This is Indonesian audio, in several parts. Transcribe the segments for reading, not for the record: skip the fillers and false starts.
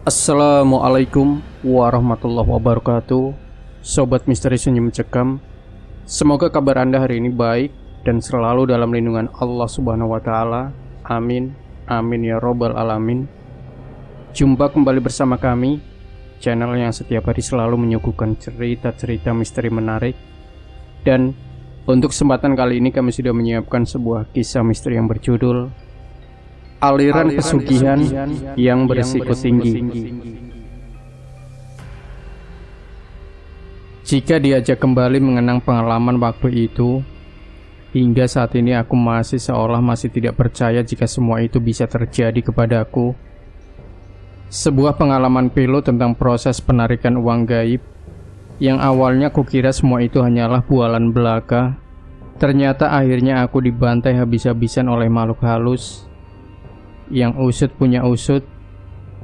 Assalamualaikum warahmatullahi wabarakatuh. Sobat Misteri Senyum Cekam, semoga kabar Anda hari ini baik dan selalu dalam lindungan Allah Subhanahu wa Ta'ala. Amin, amin ya Robbal Alamin. Jumpa kembali bersama kami, channel yang setiap hari selalu menyuguhkan cerita-cerita misteri menarik. Dan untuk kesempatan kali ini kami sudah menyiapkan sebuah kisah misteri yang berjudul Aliran Pesugihan yang Berisiko Tinggi. Jika diajak kembali mengenang pengalaman waktu itu, hingga saat ini aku masih seolah masih tidak percaya jika semua itu bisa terjadi kepadaku. Sebuah pengalaman pilu tentang proses penarikan uang gaib, yang awalnya kukira semua itu hanyalah bualan belaka. Ternyata akhirnya aku dibantai habis-habisan oleh makhluk halus. Yang usut punya usut,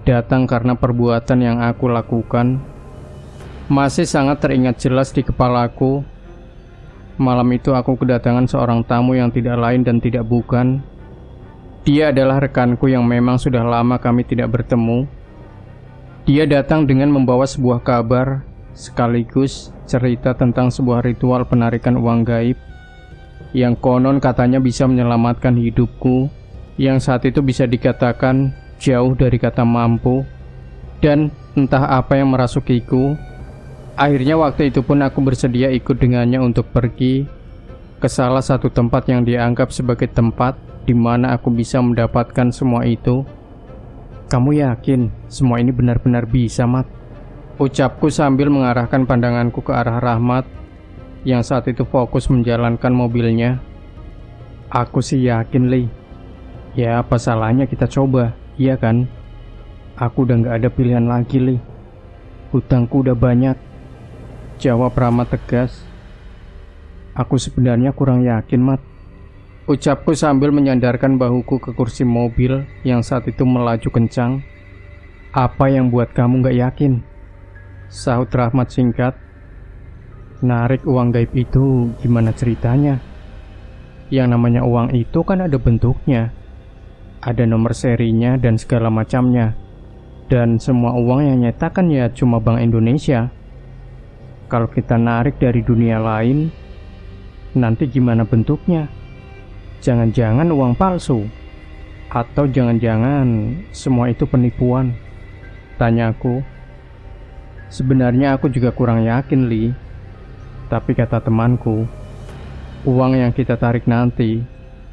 datang karena perbuatan yang aku lakukan. Masih sangat teringat jelas di kepalaku. Malam itu aku kedatangan seorang tamu yang tidak lain dan tidak bukan. Dia adalah rekanku yang memang sudah lama kami tidak bertemu. Dia datang dengan membawa sebuah kabar, sekaligus cerita tentang sebuah ritual penarikan uang gaib, yang konon katanya bisa menyelamatkan hidupku, yang saat itu bisa dikatakan jauh dari kata mampu. Dan entah apa yang merasukiku. Akhirnya waktu itu pun aku bersedia ikut dengannya untuk pergi ke salah satu tempat yang dianggap sebagai tempat di mana aku bisa mendapatkan semua itu. Kamu yakin semua ini benar-benar bisa, Mat? Ucapku sambil mengarahkan pandanganku ke arah Rahmat yang saat itu fokus menjalankan mobilnya. Aku sih yakin, Li. Ya, apa salahnya kita coba, iya kan? Aku udah gak ada pilihan lagi, Li. Hutangku udah banyak, jawab Rahmat tegas. Aku sebenarnya kurang yakin, Mat, ucapku sambil menyandarkan bahuku ke kursi mobil yang saat itu melaju kencang. Apa yang buat kamu gak yakin? Sahut Rahmat singkat. Narik uang gaib itu gimana ceritanya? Yang namanya uang itu kan ada bentuknya, ada nomor serinya dan segala macamnya. Dan semua uang yang nyetakan ya cuma Bank Indonesia. Kalau kita narik dari dunia lain, nanti gimana bentuknya? Jangan-jangan uang palsu? Atau jangan-jangan semua itu penipuan? Tanyaku. Sebenarnya aku juga kurang yakin, Li. Tapi kata temanku, uang yang kita tarik nanti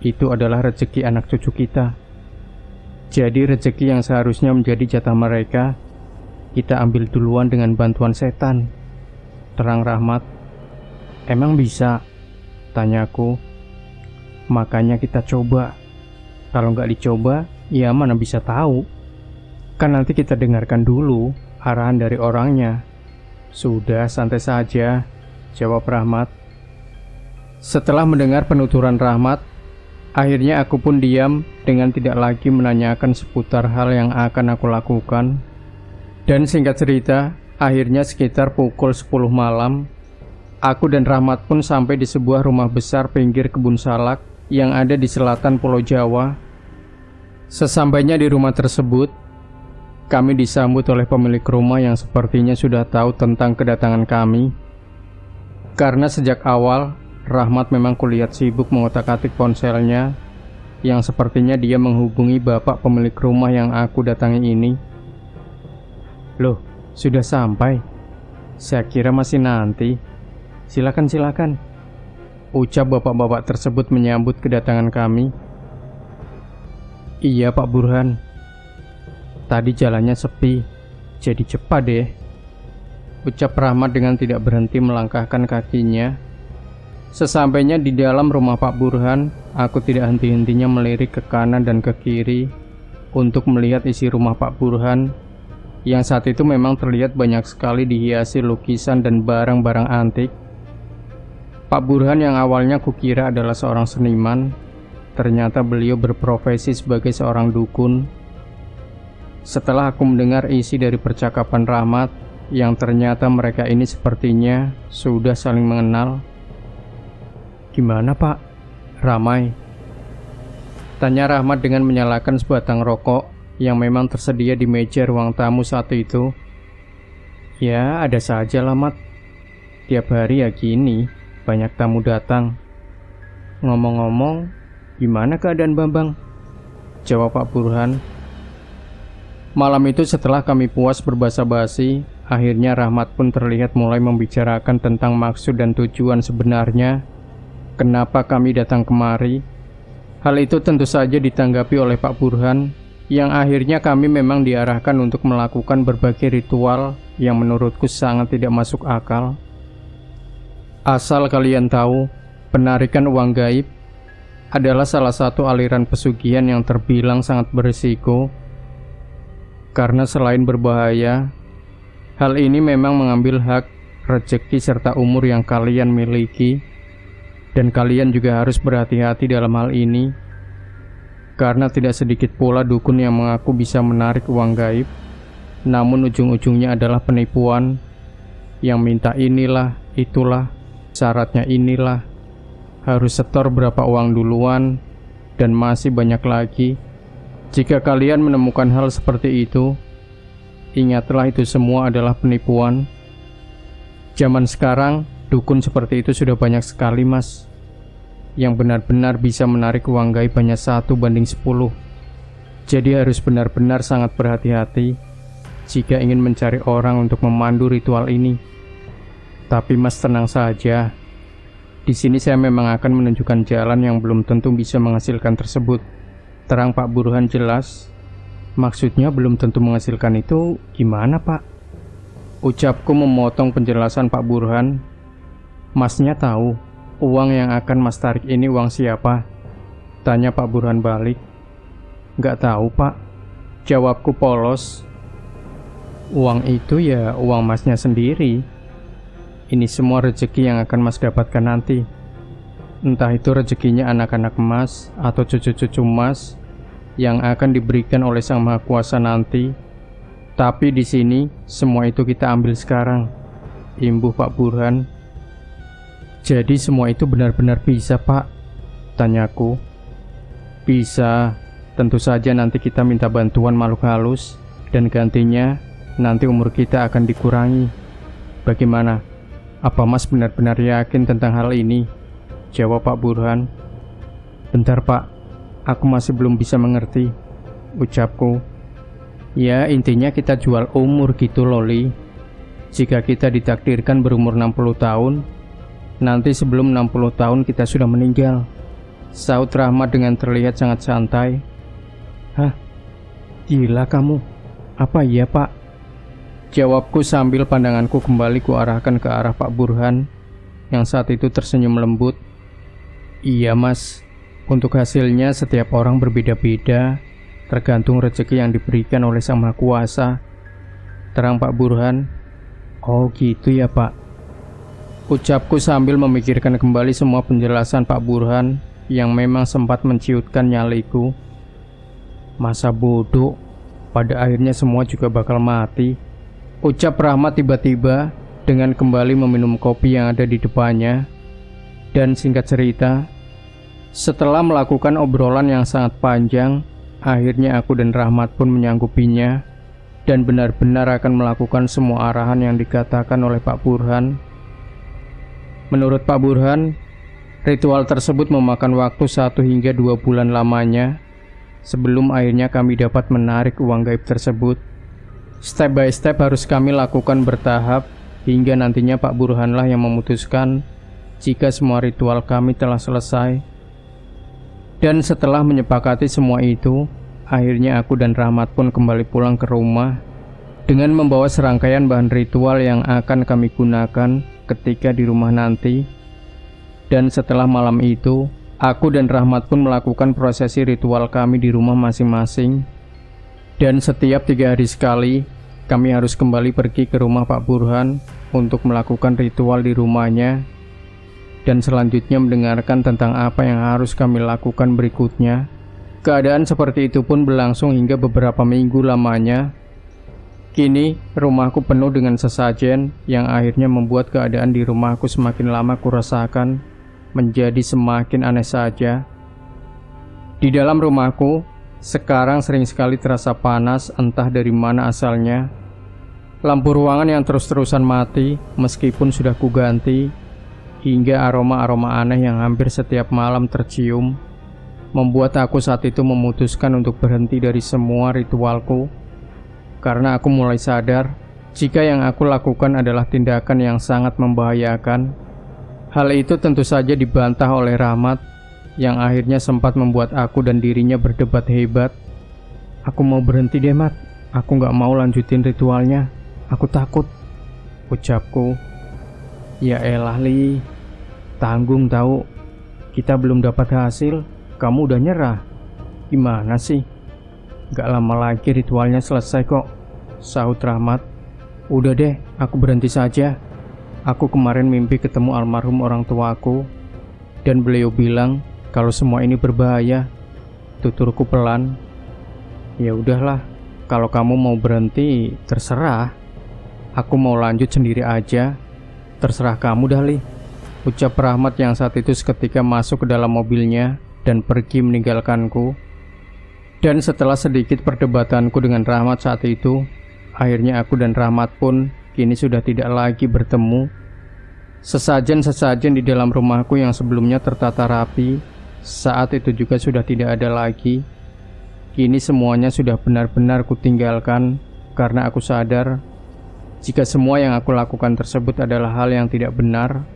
itu adalah rezeki anak cucu kita. Jadi rezeki yang seharusnya menjadi jatah mereka, kita ambil duluan dengan bantuan setan, terang Rahmat. Emang bisa? Tanyaku. Makanya kita coba. Kalau nggak dicoba, ya mana bisa tahu. Kan nanti kita dengarkan dulu arahan dari orangnya. Sudah, santai saja, jawab Rahmat. Setelah mendengar penuturan Rahmat, akhirnya aku pun diam dengan tidak lagi menanyakan seputar hal yang akan aku lakukan. Dan singkat cerita, akhirnya sekitar pukul 10 malam, aku dan Rahmat pun sampai di sebuah rumah besar pinggir kebun salak yang ada di selatan Pulau Jawa. Sesampainya di rumah tersebut, kami disambut oleh pemilik rumah yang sepertinya sudah tahu tentang kedatangan kami. Karena sejak awal Rahmat memang kulihat sibuk mengotak-atik ponselnya, yang sepertinya dia menghubungi bapak pemilik rumah yang aku datangi ini. Loh, sudah sampai? Saya kira masih nanti. Silakan, ucap bapak-bapak tersebut menyambut kedatangan kami. Iya Pak Burhan, tadi jalannya sepi, jadi cepat deh, ucap Rahmat dengan tidak berhenti melangkahkan kakinya. Sesampainya di dalam rumah Pak Burhan, aku tidak henti-hentinya melirik ke kanan dan ke kiri untuk melihat isi rumah Pak Burhan, yang saat itu memang terlihat banyak sekali dihiasi lukisan dan barang-barang antik. Pak Burhan yang awalnya kukira adalah seorang seniman, ternyata beliau berprofesi sebagai seorang dukun. Setelah aku mendengar isi dari percakapan Rahmat, yang ternyata mereka ini sepertinya sudah saling mengenal. Gimana Pak? Ramai? Tanya Rahmat dengan menyalakan sebatang rokok yang memang tersedia di meja ruang tamu saat itu. Ya, ada saja lah, Mat. Tiap hari ya gini, banyak tamu datang. Ngomong-ngomong, gimana keadaan Bambang? Jawab Pak Burhan. Malam itu setelah kami puas berbasa-basi, akhirnya Rahmat pun terlihat mulai membicarakan tentang maksud dan tujuan sebenarnya kenapa kami datang kemari. Hal itu tentu saja ditanggapi oleh Pak Burhan, yang akhirnya kami memang diarahkan untuk melakukan berbagai ritual yang menurutku sangat tidak masuk akal. Asal kalian tahu, penarikan uang gaib adalah salah satu aliran pesugihan yang terbilang sangat berisiko. Karena selain berbahaya, hal ini memang mengambil hak, rezeki serta umur yang kalian miliki. Dan kalian juga harus berhati-hati dalam hal ini, karena tidak sedikit pula dukun yang mengaku bisa menarik uang gaib, namun ujung-ujungnya adalah penipuan, yang minta inilah, itulah, syaratnya inilah, harus setor berapa uang duluan, dan masih banyak lagi. Jika kalian menemukan hal seperti itu, ingatlah itu semua adalah penipuan. Zaman sekarang, dukun seperti itu sudah banyak sekali, Mas. Yang benar-benar bisa menarik uang gaib hanya 1:10. Jadi harus benar-benar sangat berhati-hati jika ingin mencari orang untuk memandu ritual ini. Tapi Mas tenang saja. Di sini saya memang akan menunjukkan jalan yang belum tentu bisa menghasilkan tersebut. Terang Pak Burhan jelas. Maksudnya belum tentu menghasilkan itu gimana, Pak? Ucapku memotong penjelasan Pak Burhan. Masnya tahu uang yang akan Mas tarik ini uang siapa? Tanya Pak Burhan balik. Nggak tahu, Pak. Jawabku polos. Uang itu ya uang Masnya sendiri. Ini semua rezeki yang akan Mas dapatkan nanti. Entah itu rezekinya anak-anak Mas atau cucu-cucu Mas yang akan diberikan oleh Sang Maha Kuasa nanti. Tapi di sini semua itu kita ambil sekarang, imbuh Pak Burhan. Jadi semua itu benar-benar bisa, Pak? Tanyaku. Bisa, tentu saja nanti kita minta bantuan makhluk halus, dan gantinya nanti umur kita akan dikurangi. Bagaimana? Apa Mas benar-benar yakin tentang hal ini? Jawab Pak Burhan. Bentar, Pak. Aku masih belum bisa mengerti, ucapku. Ya, intinya kita jual umur gitu, Loli. Jika kita ditakdirkan berumur 60 tahun, nanti sebelum 60 tahun kita sudah meninggal, saut Rahmat dengan terlihat sangat santai. Hah? Gila kamu? Apa iya, Pak? Jawabku sambil pandanganku kembali kuarahkan ke arah Pak Burhan, yang saat itu tersenyum lembut. Iya, Mas. Untuk hasilnya setiap orang berbeda-beda, tergantung rezeki yang diberikan oleh Sang Maha Kuasa. Terang Pak Burhan. Oh gitu ya, Pak. Ucapku sambil memikirkan kembali semua penjelasan Pak Burhan yang memang sempat menciutkan nyaliku. Masa bodoh, pada akhirnya semua juga bakal mati. Ucap Rahmat tiba-tiba dengan kembali meminum kopi yang ada di depannya. Dan singkat cerita, setelah melakukan obrolan yang sangat panjang, akhirnya aku dan Rahmat pun menyanggupinya dan benar-benar akan melakukan semua arahan yang dikatakan oleh Pak Burhan. Menurut Pak Burhan, ritual tersebut memakan waktu 1 hingga 2 bulan lamanya sebelum akhirnya kami dapat menarik uang gaib tersebut. Step by step harus kami lakukan bertahap hingga nantinya Pak Burhanlah yang memutuskan jika semua ritual kami telah selesai. Dan setelah menyepakati semua itu, akhirnya aku dan Rahmat pun kembali pulang ke rumah dengan membawa serangkaian bahan ritual yang akan kami gunakan ketika di rumah nanti. Dan setelah malam itu, aku dan Rahmat pun melakukan prosesi ritual kami di rumah masing-masing. Dan setiap 3 hari sekali, kami harus kembali pergi ke rumah Pak Burhan untuk melakukan ritual di rumahnya, dan selanjutnya mendengarkan tentang apa yang harus kami lakukan berikutnya. Keadaan seperti itu pun berlangsung hingga beberapa minggu lamanya. Kini rumahku penuh dengan sesajen yang akhirnya membuat keadaan di rumahku semakin lama kurasakan menjadi semakin aneh saja. Di dalam rumahku, Sekarang sering sekali terasa panas, entah dari mana asalnya. Lampu ruangan yang terus-terusan mati, meskipun sudah kuganti, hingga aroma-aroma aneh yang hampir setiap malam tercium, membuat aku saat itu memutuskan untuk berhenti dari semua ritualku. Karena aku mulai sadar, jika yang aku lakukan adalah tindakan yang sangat membahayakan. Hal itu tentu saja dibantah oleh Rahmat, yang akhirnya sempat membuat aku dan dirinya berdebat hebat. "Aku mau berhenti deh, Mat. Aku gak mau lanjutin ritualnya. Aku takut," ucapku. "Ya elah, Li. Tanggung tahu. Kita belum dapat hasil, kamu udah nyerah. Gimana sih? Gak lama lagi ritualnya selesai kok," sahut Rahmat. "Udah deh, aku berhenti saja. Aku kemarin mimpi ketemu almarhum orang tuaku, dan beliau bilang kalau semua ini berbahaya," tuturku pelan. "Ya udahlah, kalau kamu mau berhenti, terserah. Aku mau lanjut sendiri aja. Terserah kamu dah, Li," ucap Rahmat yang saat itu seketika masuk ke dalam mobilnya dan pergi meninggalkanku. Dan setelah sedikit perdebatanku dengan Rahmat saat itu, akhirnya aku dan Rahmat pun kini sudah tidak lagi bertemu. Sesajen-sesajen di dalam rumahku yang sebelumnya tertata rapi, saat itu juga sudah tidak ada lagi. Kini semuanya sudah benar-benar kutinggalkan karena aku sadar jika semua yang aku lakukan tersebut adalah hal yang tidak benar.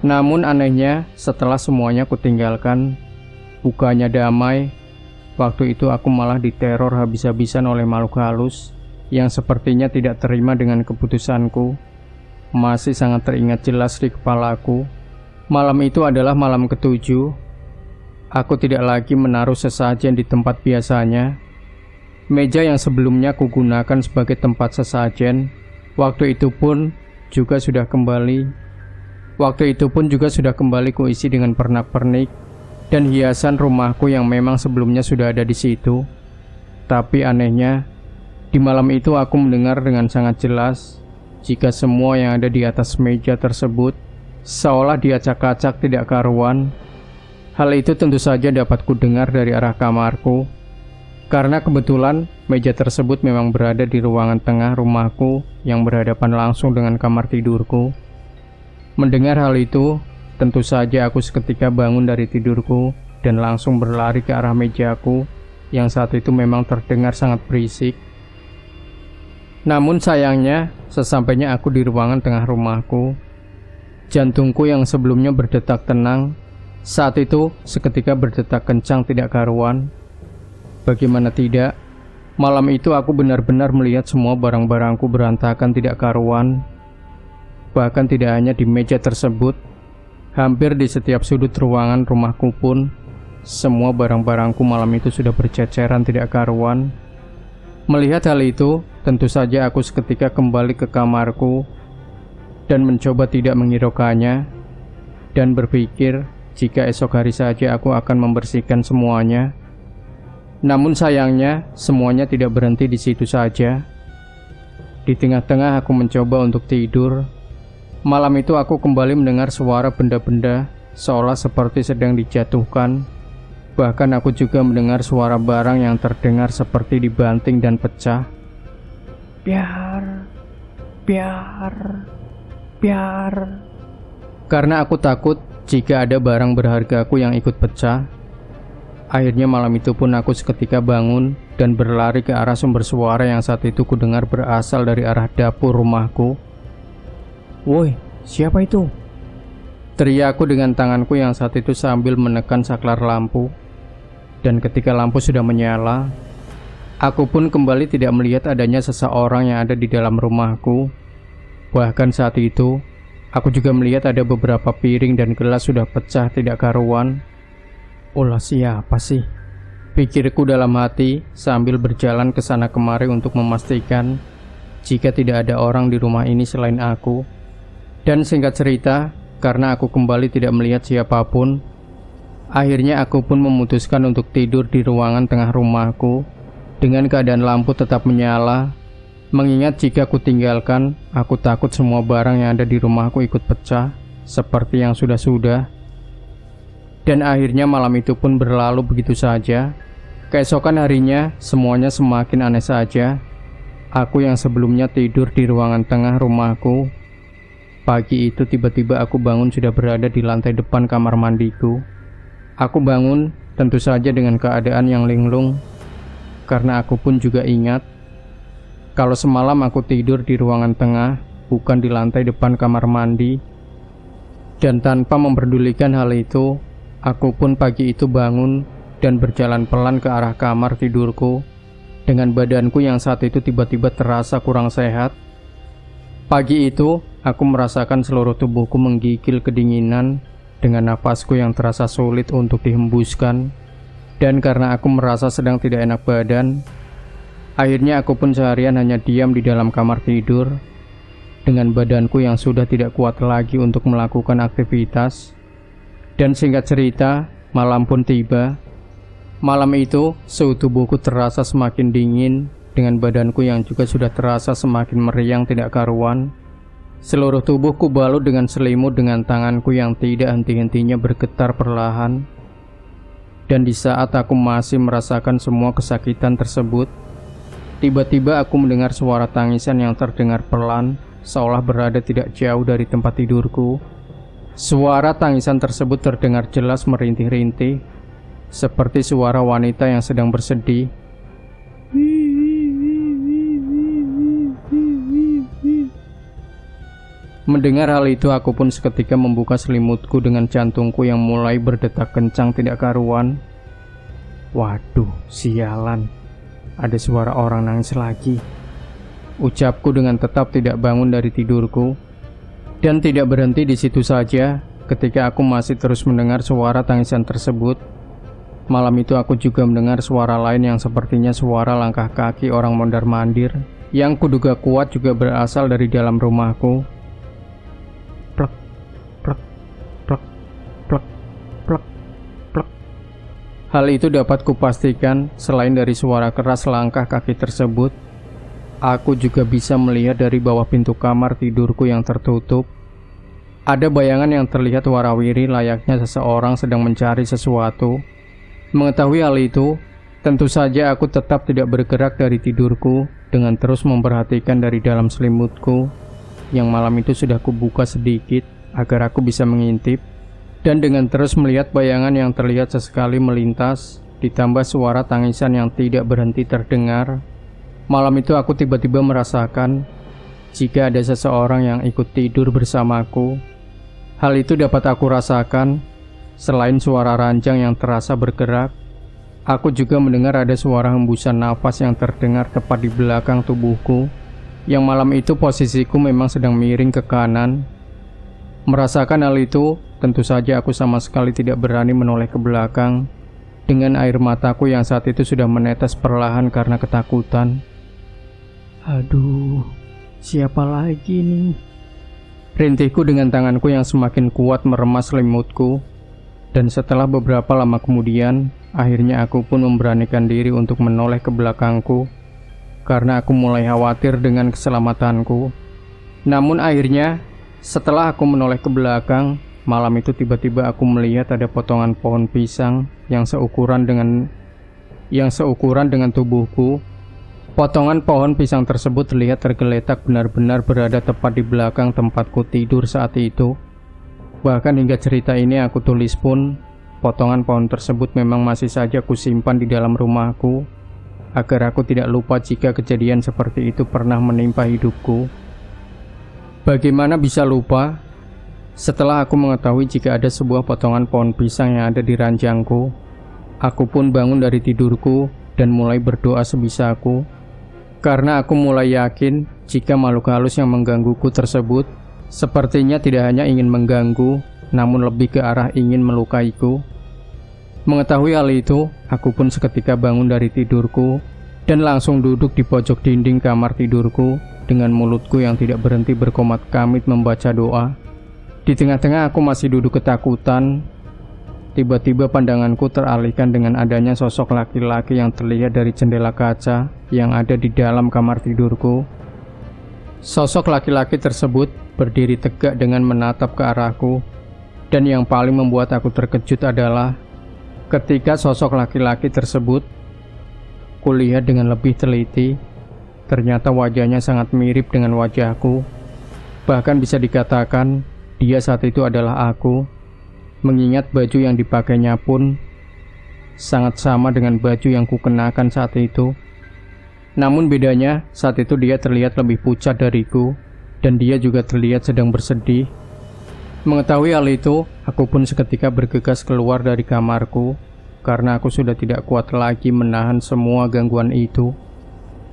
Namun anehnya, setelah semuanya kutinggalkan, bukannya damai, waktu itu aku malah diteror habis-habisan oleh makhluk halus yang sepertinya tidak terima dengan keputusanku. Masih sangat teringat jelas di kepalaku. Malam itu adalah malam ke-7. Aku tidak lagi menaruh sesajen di tempat biasanya. Meja yang sebelumnya kugunakan sebagai tempat sesajen, waktu itu pun juga sudah kembali kuisi dengan pernak-pernik dan hiasan rumahku yang memang sebelumnya sudah ada di situ. Tapi anehnya, di malam itu aku mendengar dengan sangat jelas jika semua yang ada di atas meja tersebut seolah diacak-acak tidak karuan. Hal itu tentu saja dapat kudengar dari arah kamarku, karena kebetulan meja tersebut memang berada di ruangan tengah rumahku yang berhadapan langsung dengan kamar tidurku. Mendengar hal itu, tentu saja aku seketika bangun dari tidurku dan langsung berlari ke arah mejaku yang saat itu memang terdengar sangat berisik. Namun sayangnya, sesampainya aku di ruangan tengah rumahku, jantungku yang sebelumnya berdetak tenang, saat itu seketika berdetak kencang tidak karuan. Bagaimana tidak, malam itu aku benar-benar melihat semua barang-barangku berantakan tidak karuan. Bahkan tidak hanya di meja tersebut, hampir di setiap sudut ruangan rumahku pun, semua barang-barangku malam itu sudah berceceran tidak karuan. Melihat hal itu, tentu saja aku seketika kembali ke kamarku dan mencoba tidak menghiraukannya dan berpikir jika esok hari saja aku akan membersihkan semuanya. Namun sayangnya, semuanya tidak berhenti di situ saja. Di tengah-tengah aku mencoba untuk tidur. Malam itu aku kembali mendengar suara benda-benda seolah seperti sedang dijatuhkan. Bahkan aku juga mendengar suara barang yang terdengar seperti dibanting dan pecah. Biar. Karena aku takut jika ada barang berhargaku yang ikut pecah. Akhirnya malam itu pun aku seketika bangun dan berlari ke arah sumber suara yang saat itu kudengar berasal dari arah dapur rumahku. "Woi, siapa itu?" teriakku dengan tanganku yang saat itu sambil menekan saklar lampu. Dan ketika lampu sudah menyala, aku pun kembali tidak melihat adanya seseorang yang ada di dalam rumahku. Bahkan saat itu, aku juga melihat ada beberapa piring dan gelas sudah pecah tidak karuan. Ulah siapa sih? Pikirku dalam hati sambil berjalan ke sana kemari untuk memastikan jika tidak ada orang di rumah ini selain aku. Dan singkat cerita, karena aku kembali tidak melihat siapapun, akhirnya aku pun memutuskan untuk tidur di ruangan tengah rumahku dengan keadaan lampu tetap menyala. Mengingat jika aku tinggalkan, aku takut semua barang yang ada di rumahku ikut pecah seperti yang sudah-sudah. Dan akhirnya malam itu pun berlalu begitu saja. Keesokan harinya, semuanya semakin aneh saja. Aku yang sebelumnya tidur di ruangan tengah rumahku, pagi itu tiba-tiba aku bangun sudah berada di lantai depan kamar mandiku. Aku bangun tentu saja dengan keadaan yang linglung, karena aku pun juga ingat kalau semalam aku tidur di ruangan tengah, bukan di lantai depan kamar mandi. Dan tanpa memperdulikan hal itu, aku pun pagi itu bangun dan berjalan pelan ke arah kamar tidurku, dengan badanku yang saat itu tiba-tiba terasa kurang sehat. Pagi itu, aku merasakan seluruh tubuhku menggigil kedinginan, dengan napasku yang terasa sulit untuk dihembuskan. Dan karena aku merasa sedang tidak enak badan, akhirnya aku pun seharian hanya diam di dalam kamar tidur, dengan badanku yang sudah tidak kuat lagi untuk melakukan aktivitas. Dan singkat cerita, malam pun tiba. Malam itu, suhu tubuhku terasa semakin dingin, dengan badanku yang juga sudah terasa semakin meriang tidak karuan. Seluruh tubuhku balut dengan selimut dengan tanganku yang tidak henti-hentinya bergetar perlahan. Dan di saat aku masih merasakan semua kesakitan tersebut, tiba-tiba aku mendengar suara tangisan yang terdengar pelan, seolah berada tidak jauh dari tempat tidurku. Suara tangisan tersebut terdengar jelas merintih-rintih, seperti suara wanita yang sedang bersedih. Mendengar hal itu, aku pun seketika membuka selimutku dengan jantungku yang mulai berdetak kencang tidak karuan. Waduh, sialan, ada suara orang nangis lagi, ucapku dengan tetap tidak bangun dari tidurku. Dan tidak berhenti di situ saja, ketika aku masih terus mendengar suara tangisan tersebut, malam itu aku juga mendengar suara lain yang sepertinya suara langkah kaki orang mondar-mandir, yang kuduga kuat juga berasal dari dalam rumahku. Plek, plek, plek, plek, plek, plek. Hal itu dapat kupastikan, selain dari suara keras langkah kaki tersebut, aku juga bisa melihat dari bawah pintu kamar tidurku yang tertutup. Ada bayangan yang terlihat warawiri layaknya seseorang sedang mencari sesuatu. Mengetahui hal itu, tentu saja aku tetap tidak bergerak dari tidurku, dengan terus memperhatikan dari dalam selimutku, yang malam itu sudah kubuka sedikit agar aku bisa mengintip. Dan dengan terus melihat bayangan yang terlihat sesekali melintas, ditambah suara tangisan yang tidak berhenti terdengar, malam itu aku tiba-tiba merasakan jika ada seseorang yang ikut tidur bersamaku. Hal itu dapat aku rasakan. Selain suara ranjang yang terasa bergerak, aku juga mendengar ada suara hembusan nafas yang terdengar tepat di belakang tubuhku, yang malam itu posisiku memang sedang miring ke kanan. Merasakan hal itu, tentu saja aku sama sekali tidak berani menoleh ke belakang, dengan air mataku yang saat itu sudah menetes perlahan karena ketakutan. Aduh, siapa lagi nih? Rintihku dengan tanganku yang semakin kuat meremas selimutku. Dan setelah beberapa lama kemudian, akhirnya aku pun memberanikan diri untuk menoleh ke belakangku, karena aku mulai khawatir dengan keselamatanku. Namun akhirnya, setelah aku menoleh ke belakang, malam itu tiba-tiba aku melihat ada potongan pohon pisang yang seukuran dengan tubuhku. Potongan pohon pisang tersebut terlihat tergeletak benar-benar berada tepat di belakang tempatku tidur saat itu. Bahkan hingga cerita ini aku tulis pun, potongan pohon tersebut memang masih saja kusimpan di dalam rumahku, agar aku tidak lupa jika kejadian seperti itu pernah menimpa hidupku. Bagaimana bisa lupa? Setelah aku mengetahui jika ada sebuah potongan pohon pisang yang ada di ranjangku, aku pun bangun dari tidurku dan mulai berdoa sebisaku, karena aku mulai yakin jika makhluk halus yang menggangguku tersebut sepertinya tidak hanya ingin mengganggu, namun lebih ke arah ingin melukaiku. Mengetahui hal itu, aku pun seketika bangun dari tidurku dan langsung duduk di pojok dinding kamar tidurku dengan mulutku yang tidak berhenti berkomat kamit membaca doa. Di tengah-tengah aku masih duduk ketakutan, tiba-tiba pandanganku teralihkan dengan adanya sosok laki-laki yang terlihat dari jendela kaca yang ada di dalam kamar tidurku. Sosok laki-laki tersebut berdiri tegak dengan menatap ke arahku, dan yang paling membuat aku terkejut adalah ketika sosok laki-laki tersebut Kulihat dengan lebih teliti, ternyata wajahnya sangat mirip dengan wajahku. Bahkan bisa dikatakan dia saat itu adalah aku, mengingat baju yang dipakainya pun sangat sama dengan baju yang kukenakan saat itu. Namun bedanya saat itu dia terlihat lebih pucat dariku, dan dia juga terlihat sedang bersedih. Mengetahui hal itu, aku pun seketika bergegas keluar dari kamarku, karena aku sudah tidak kuat lagi menahan semua gangguan itu.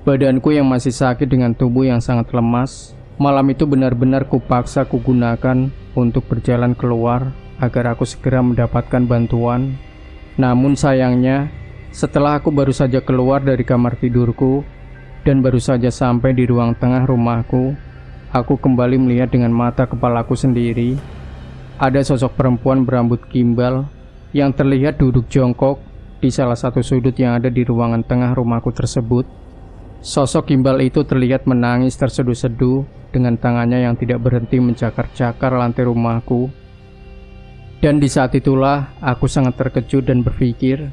Badanku yang masih sakit dengan tubuh yang sangat lemas, malam itu benar-benar kupaksa kugunakan untuk berjalan keluar agar aku segera mendapatkan bantuan. Namun sayangnya, setelah aku baru saja keluar dari kamar tidurku dan baru saja sampai di ruang tengah rumahku, aku kembali melihat dengan mata kepalaku sendiri. Ada sosok perempuan berambut gimbal yang terlihat duduk jongkok di salah satu sudut yang ada di ruangan tengah rumahku tersebut. Sosok gimbal itu terlihat menangis terseduh-seduh dengan tangannya yang tidak berhenti mencakar-cakar lantai rumahku. Dan di saat itulah aku sangat terkejut dan berpikir,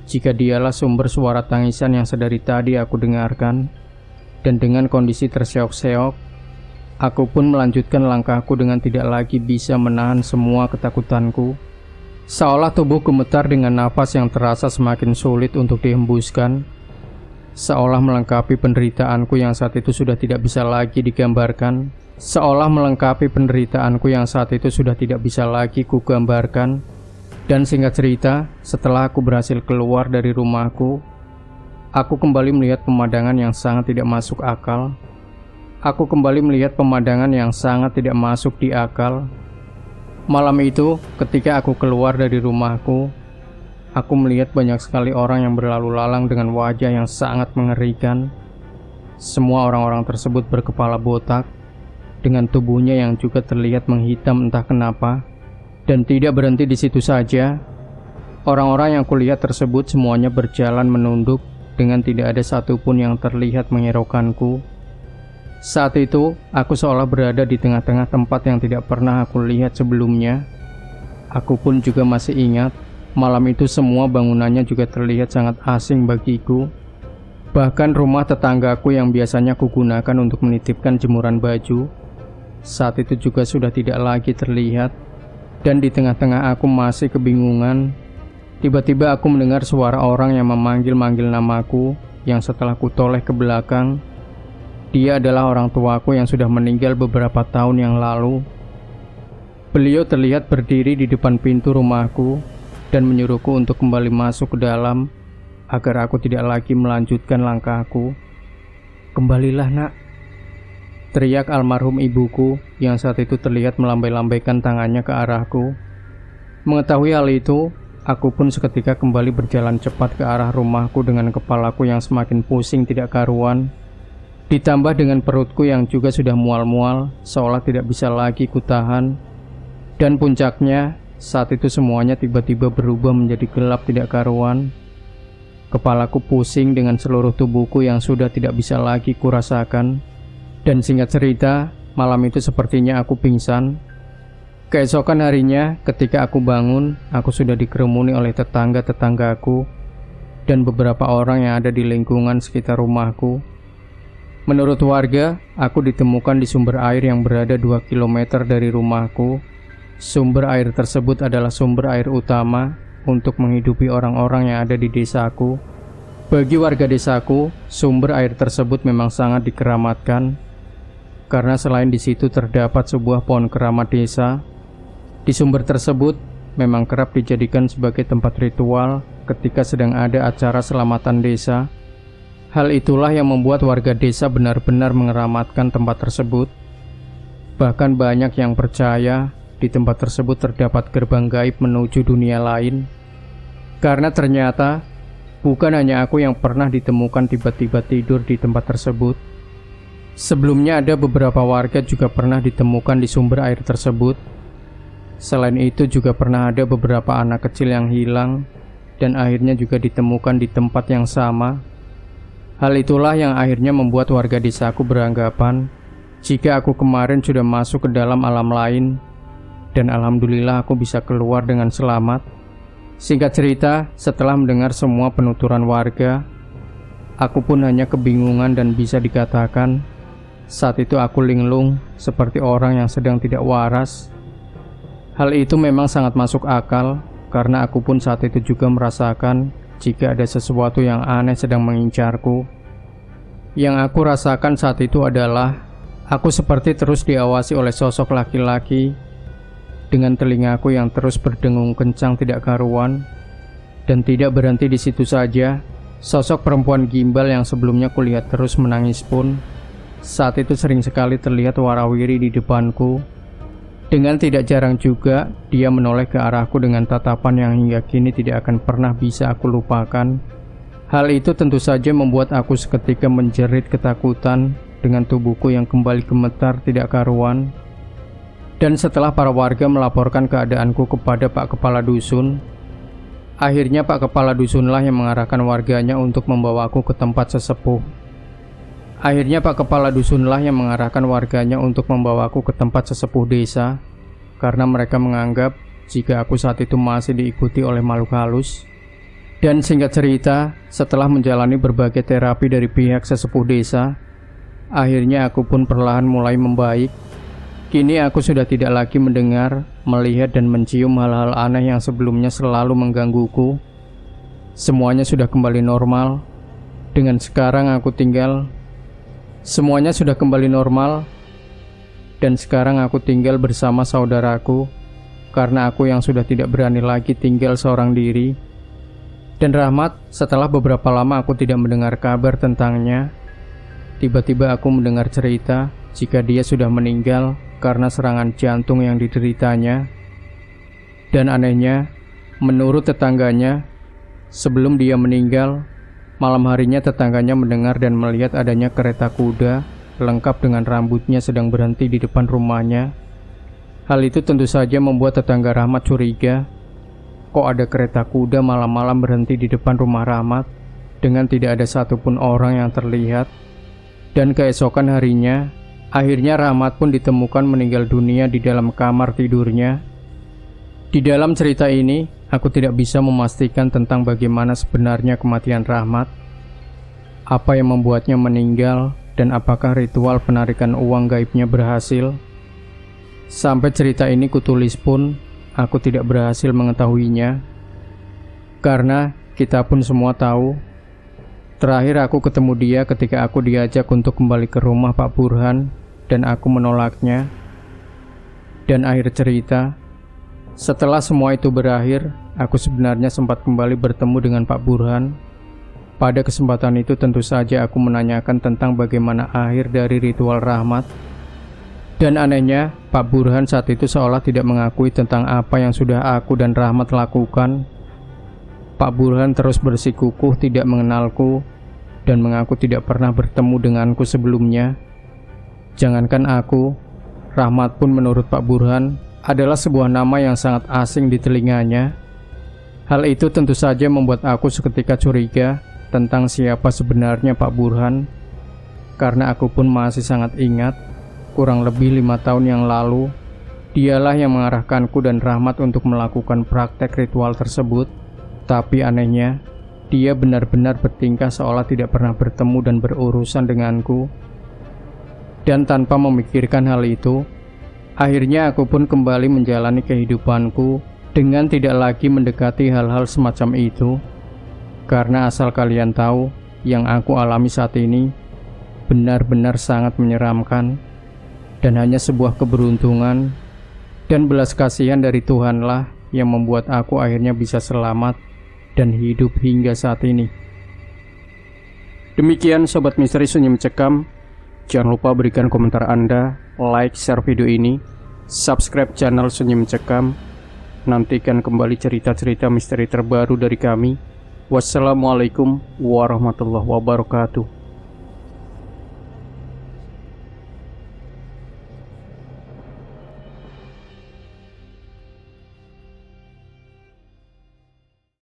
jika dialah sumber suara tangisan yang sedari tadi aku dengarkan. Dan dengan kondisi terseok-seok, aku pun melanjutkan langkahku dengan tidak lagi bisa menahan semua ketakutanku. Seolah tubuh gemetar dengan nafas yang terasa semakin sulit untuk dihembuskan. Seolah melengkapi penderitaanku yang saat itu sudah tidak bisa lagi digambarkan. Seolah melengkapi penderitaanku yang saat itu sudah tidak bisa lagi kugambarkan. Dan singkat cerita, setelah aku berhasil keluar dari rumahku, aku kembali melihat pemandangan yang sangat tidak masuk akal. Aku kembali melihat pemandangan yang sangat tidak masuk di akal. Malam itu, ketika aku keluar dari rumahku, aku melihat banyak sekali orang yang berlalu lalang dengan wajah yang sangat mengerikan. Semua orang-orang tersebut berkepala botak, dengan tubuhnya yang juga terlihat menghitam entah kenapa. Dan tidak berhenti di situ saja, orang-orang yang kulihat tersebut semuanya berjalan menunduk dengan tidak ada satupun yang terlihat mengerokanku. Saat itu, aku seolah berada di tengah-tengah tempat yang tidak pernah aku lihat sebelumnya. Aku pun juga masih ingat, malam itu semua bangunannya juga terlihat sangat asing bagiku. Bahkan rumah tetanggaku yang biasanya kugunakan untuk menitipkan jemuran baju, saat itu juga sudah tidak lagi terlihat. Dan di tengah-tengah aku masih kebingungan, tiba-tiba aku mendengar suara orang yang memanggil-manggil namaku, yang setelah kutoleh ke belakang, dia adalah orang tuaku yang sudah meninggal beberapa tahun yang lalu. Beliau terlihat berdiri di depan pintu rumahku dan menyuruhku untuk kembali masuk ke dalam agar aku tidak lagi melanjutkan langkahku. "Kembalilah, Nak," teriak almarhum ibuku yang saat itu terlihat melambai-lambaikan tangannya ke arahku. Mengetahui hal itu, aku pun seketika kembali berjalan cepat ke arah rumahku dengan kepalaku yang semakin pusing tidak karuan. Ditambah dengan perutku yang juga sudah mual-mual, seolah tidak bisa lagi kutahan. Dan puncaknya, saat itu semuanya tiba-tiba berubah menjadi gelap tidak karuan. Kepalaku pusing dengan seluruh tubuhku yang sudah tidak bisa lagi kurasakan. Dan singkat cerita, malam itu sepertinya aku pingsan. Keesokan harinya, ketika aku bangun, aku sudah dikerumuni oleh tetangga-tetanggaku dan beberapa orang yang ada di lingkungan sekitar rumahku. Menurut warga, aku ditemukan di sumber air yang berada 2 km dari rumahku. Sumber air tersebut adalah sumber air utama untuk menghidupi orang-orang yang ada di desaku. Bagi warga desaku, sumber air tersebut memang sangat dikeramatkan, karena selain di situ terdapat sebuah pohon keramat desa. Di sumber tersebut memang kerap dijadikan sebagai tempat ritual ketika sedang ada acara selamatan desa. Hal itulah yang membuat warga desa benar-benar mengeramatkan tempat tersebut. Bahkan banyak yang percaya di tempat tersebut terdapat gerbang gaib menuju dunia lain. Karena ternyata bukan hanya aku yang pernah ditemukan tiba-tiba tidur di tempat tersebut. Sebelumnya ada beberapa warga juga pernah ditemukan di sumber air tersebut. Selain itu juga pernah ada beberapa anak kecil yang hilang dan akhirnya juga ditemukan di tempat yang sama. Hal itulah yang akhirnya membuat warga desaku beranggapan jika aku kemarin sudah masuk ke dalam alam lain, dan alhamdulillah aku bisa keluar dengan selamat. Singkat cerita, setelah mendengar semua penuturan warga, Aku pun hanya kebingungan dan bisa dikatakan saat itu aku linglung seperti orang yang sedang tidak waras. Hal itu memang sangat masuk akal karena aku pun saat itu juga merasakan jika ada sesuatu yang aneh sedang mengincarku. Yang aku rasakan saat itu adalah aku seperti terus diawasi oleh sosok laki-laki dengan telingaku yang terus berdengung kencang tidak karuan. Dan tidak berhenti di situ saja, sosok perempuan gimbal yang sebelumnya kulihat terus menangis pun saat itu sering sekali terlihat warawiri di depanku. Dengan tidak jarang juga dia menoleh ke arahku dengan tatapan yang hingga kini tidak akan pernah bisa aku lupakan. Hal itu tentu saja membuat aku seketika menjerit ketakutan dengan tubuhku yang kembali gemetar tidak karuan. Dan setelah para warga melaporkan keadaanku kepada Pak Kepala Dusun, akhirnya Pak Kepala Dusunlah yang mengarahkan warganya untuk membawaku ke tempat sesepuh. Desa karena mereka menganggap jika aku saat itu masih diikuti oleh makhluk halus. Dan singkat cerita, setelah menjalani berbagai terapi dari pihak sesepuh desa, akhirnya aku pun perlahan mulai membaik. Kini aku sudah tidak lagi mendengar, melihat dan mencium hal-hal aneh yang sebelumnya selalu menggangguku. Semuanya sudah kembali normal. Semuanya sudah kembali normal. Dan sekarang aku tinggal bersama saudaraku, karena aku yang sudah tidak berani lagi tinggal seorang diri. Dan Rahmat, setelah beberapa lama aku tidak mendengar kabar tentangnya, tiba-tiba aku mendengar cerita jika dia sudah meninggal karena serangan jantung yang dideritanya. Dan anehnya, menurut tetangganya, sebelum dia meninggal, malam harinya tetangganya mendengar dan melihat adanya kereta kuda lengkap dengan rambutnya sedang berhenti di depan rumahnya. Hal itu tentu saja membuat tetangga Rahmat curiga. Kok ada kereta kuda malam-malam berhenti di depan rumah Rahmat dengan tidak ada satupun orang yang terlihat. Dan keesokan harinya, akhirnya Rahmat pun ditemukan meninggal dunia di dalam kamar tidurnya. Di dalam cerita ini, aku tidak bisa memastikan tentang bagaimana sebenarnya kematian Rahmat, apa yang membuatnya meninggal, dan apakah ritual penarikan uang gaibnya berhasil. Sampai cerita ini kutulis pun, aku tidak berhasil mengetahuinya. Karena kita pun semua tahu, terakhir aku ketemu dia ketika aku diajak untuk kembali ke rumah Pak Burhan, dan aku menolaknya. Dan akhir cerita, setelah semua itu berakhir, aku sebenarnya sempat kembali bertemu dengan Pak Burhan. Pada kesempatan itu tentu saja aku menanyakan tentang bagaimana akhir dari ritual Rahmat. Dan anehnya, Pak Burhan saat itu seolah tidak mengakui tentang apa yang sudah aku dan Rahmat lakukan. Pak Burhan terus bersikukuh tidak mengenalku dan mengaku tidak pernah bertemu denganku sebelumnya. Jangankan aku, Rahmat pun menurut Pak Burhan adalah sebuah nama yang sangat asing di telinganya. Hal itu tentu saja membuat aku seketika curiga tentang siapa sebenarnya Pak Burhan. Karena aku pun masih sangat ingat, kurang lebih 5 tahun yang lalu, dialah yang mengarahkanku dan Rahmat untuk melakukan praktek ritual tersebut. Tapi anehnya, dia benar-benar bertingkah seolah tidak pernah bertemu dan berurusan denganku. Dan tanpa memikirkan hal itu, akhirnya aku pun kembali menjalani kehidupanku dengan tidak lagi mendekati hal-hal semacam itu. Karena asal kalian tahu, yang aku alami saat ini benar-benar sangat menyeramkan. Dan hanya sebuah keberuntungan dan belas kasihan dari Tuhanlah yang membuat aku akhirnya bisa selamat dan hidup hingga saat ini. Demikian Sobat Misteri Sunyi Mencekam. Jangan lupa berikan komentar Anda, like, share video ini, subscribe channel Sunyi Mencekam. Nantikan kembali cerita-cerita misteri terbaru dari kami. Wassalamualaikum warahmatullahi wabarakatuh.